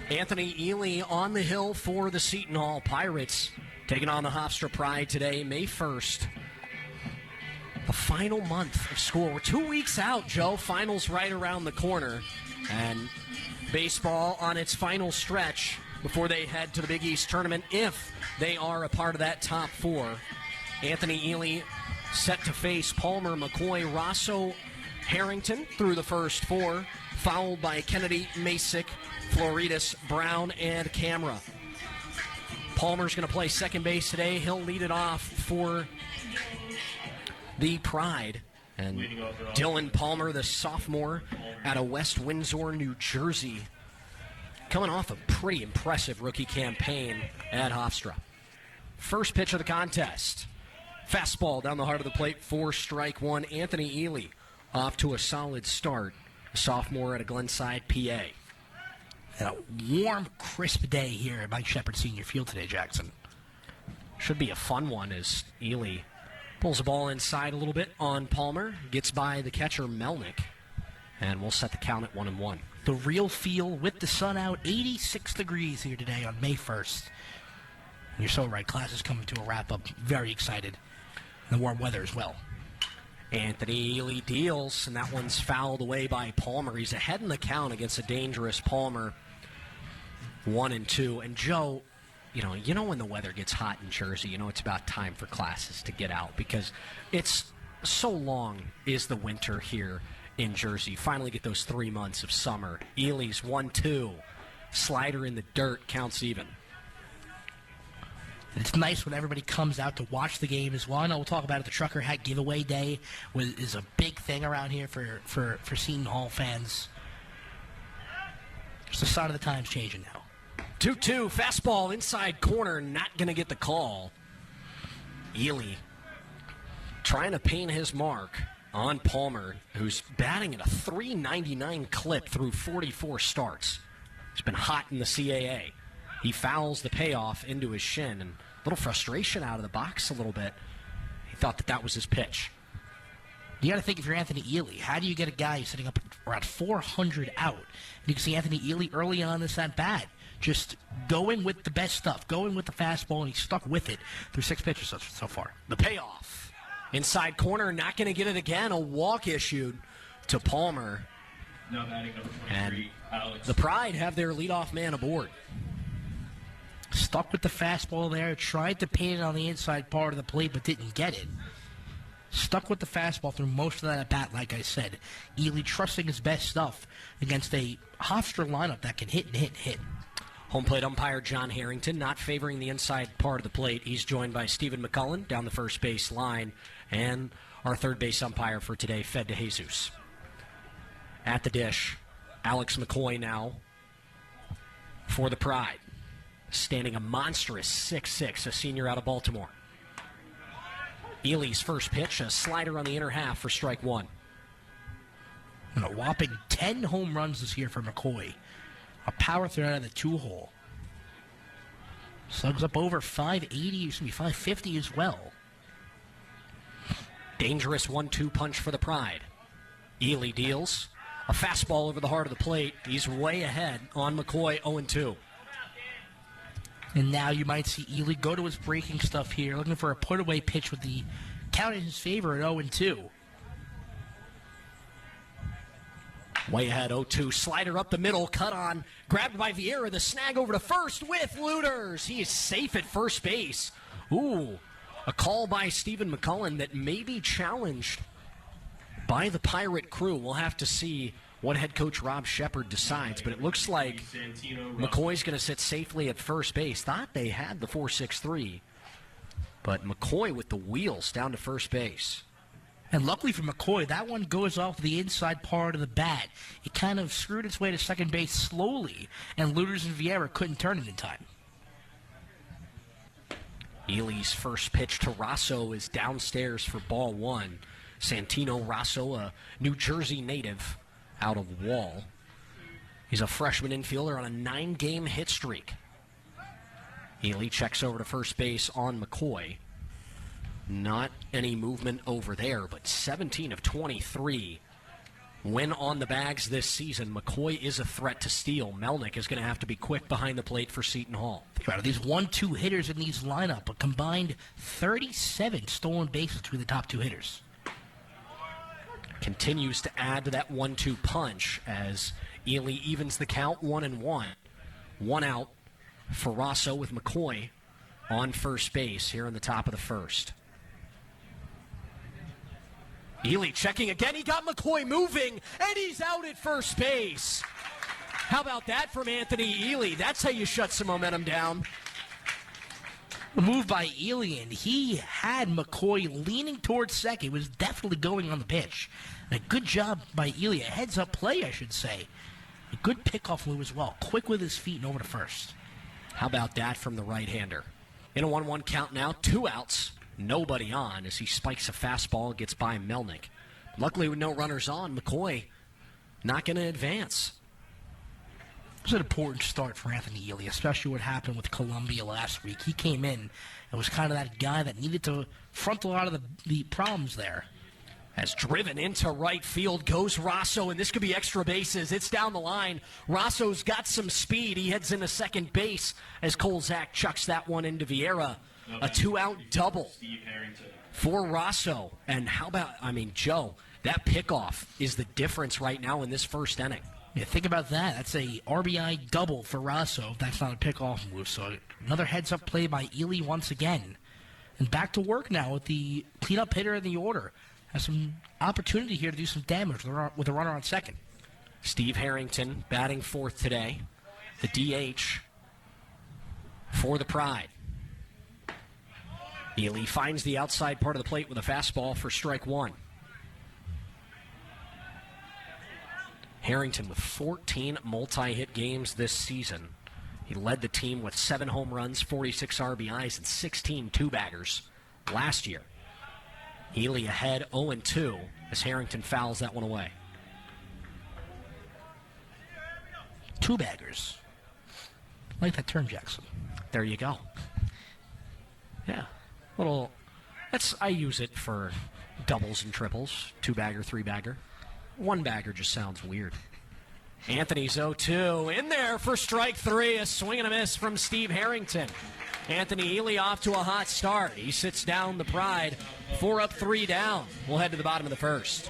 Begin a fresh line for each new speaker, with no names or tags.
Anthony Ely on the hill for the Seton Hall Pirates, taking on the Hofstra Pride today, May 1st. The final month of school. We're 2 weeks out, Joe. Finals right around the corner. And baseball on its final stretch before they head to the Big East tournament, if they are a part of that top four. Anthony Ely set to face Palmer, McCoy, Rosso, Harrington through the first four, followed by Kennedy, Masick, Floridis, Brown, and Camera. Palmer's going to play second base today. He'll lead it off for the Pride. And Dylan Palmer, the sophomore out of West Windsor, New Jersey, coming off a pretty impressive rookie campaign at Hofstra. First pitch of the contest. Fastball down the heart of the plate for strike one. Anthony Ely off to a solid start. A sophomore at a Glenside, PA.
And a warm, crisp day here at Mike Shepard Senior Field today, Jackson.
Should be a fun one as Ely pulls the ball inside a little bit on Palmer, gets by the catcher Melnick, and we'll set the count at 1-1.
The real feel with the sun out, 86 degrees here today on May 1st. And you're so right, class is coming to a wrap-up. Very excited. And the warm weather as well.
Anthony Ely deals, and that one's fouled away by Palmer. He's ahead in the count against a dangerous Palmer. 1-2. And Joe, you know when the weather gets hot in Jersey, it's about time for classes to get out because it's so long is the winter here in Jersey. Finally get those 3 months of summer. Ely's 1-2. Slider in the dirt, counts even.
It's nice when everybody comes out to watch the game as well. I know we'll talk about it. The Trucker Hat Giveaway Day is a big thing around here for Seton Hall fans. Just the sign of the times changing now.
2-2, fastball inside corner, not going to get the call. Ely trying to paint his mark on Palmer, who's batting at a .399 clip through 44 starts. He's been hot in the CAA. He fouls the payoff into his shin, and a little frustration out of the box a little bit. He thought that was his pitch.
You got to think if you're Anthony Ely, how do you get a guy who's sitting up around 400 out? And you can see Anthony Ely early on this at-bat, just going with the best stuff, going with the fastball, and he stuck with it through 6 pitches so far.
The payoff. Inside corner, not going to get it again. A walk issued to Palmer. And the Pride have their leadoff man aboard.
Stuck with the fastball there, tried to paint it on the inside part of the plate, but didn't get it. Stuck with the fastball through most of that at-bat, like I said. Ely trusting his best stuff against a Hofstra lineup that can hit and hit and hit.
Home plate umpire John Harrington not favoring the inside part of the plate. He's joined by Stephen McCullen down the first base line. And our third base umpire for today, Fed de Jesus. At the dish, Alex McCoy now for the Pride. Standing a monstrous 6'6", a senior out of Baltimore. Ely's first pitch, a slider on the inner half for strike one.
And a whopping 10 home runs this year for McCoy. A power threat out of the 2-hole. Slugs up over 550 as well.
Dangerous 1-2 punch for the Pride. Ely deals. A fastball over the heart of the plate. He's way ahead on McCoy, 0-2.
And now you might see Ely go to his breaking stuff here, looking for a put-away pitch with the count in his favor at 0-2.
Way ahead, 0-2. Slider up the middle, cut on. Grabbed by Vieira, the snag over to first with Looters. He is safe at first base. Ooh, a call by Stephen McCullen that may be challenged by the Pirate crew. We'll have to see what head coach Rob Shepard decides, but it looks like McCoy's going to sit safely at first base. Thought they had the 4-6-3, but McCoy with the wheels down to first base.
And luckily for McCoy, that one goes off the inside part of the bat. It kind of screwed its way to second base slowly, and Looters and Vieira couldn't turn it in time.
Ely's first pitch to Rosso is downstairs for ball one. Santino Rosso, a New Jersey native, out of Wall. He's a freshman infielder on a 9-game hit streak. Ely checks over to first base on McCoy. Not any movement over there, but 17 of 23 win on the bags this season. McCoy is a threat to steal. Melnick is going to have to be quick behind the plate for Seton Hall.
Think about it. These 1-2 hitters in these lineup, a combined 37 stolen bases between the top two hitters.
Continues to add to that 1-2 punch as Ely evens the count 1-1. 1 out for Rosso with McCoy on first base here in the top of the first. Ely checking again. He got McCoy moving, and he's out at first base. How about that from Anthony Ely? That's how you shut some momentum down.
A move by Ely, and he had McCoy leaning towards second. He was definitely going on the pitch. And a good job by Ely. A heads-up play, I should say. A good pickoff move as well. Quick with his feet and over to first.
How about that from the right-hander? In a 1-1 count now, 2 outs. Nobody on as he spikes a fastball, gets by Melnick. Luckily with no runners on, McCoy not going to advance.
It was an important start for Anthony Ely, especially what happened with Columbia last week. He came in and was kind of that guy that needed to front a lot of the problems there.
As driven into right field goes Rosso, and this could be extra bases. It's down the line. Rosso's got some speed. He heads into second base as Kolzak chucks that one into Vieira. A 2-out double for Rosso. And how about, Joe, that pickoff is the difference right now in this first inning.
Yeah, think about that. That's a RBI double for Rosso if that's not a pickoff move. So another heads-up play by Ely once again. And back to work now with the cleanup hitter in the order. Has some opportunity here to do some damage with a runner on second.
Steve Harrington batting fourth today. The DH for the Pride. Ely finds the outside part of the plate with a fastball for strike one. Harrington with 14 multi-hit games this season. He led the team with 7 home runs, 46 RBIs, and 16 two-baggers last year. Ely ahead 0-2 as Harrington fouls that one away.
Two-baggers. I like that term, Jackson.
There you go. Yeah. I use it for doubles and triples. 2-bagger, 3-bagger. 1-bagger just sounds weird. Anthony's 0-2. In there for strike 3. A swing and a miss from Steve Harrington. Anthony Ely off to a hot start. He sits down the Pride. 4 up, 3 down. We'll head to the bottom of the first.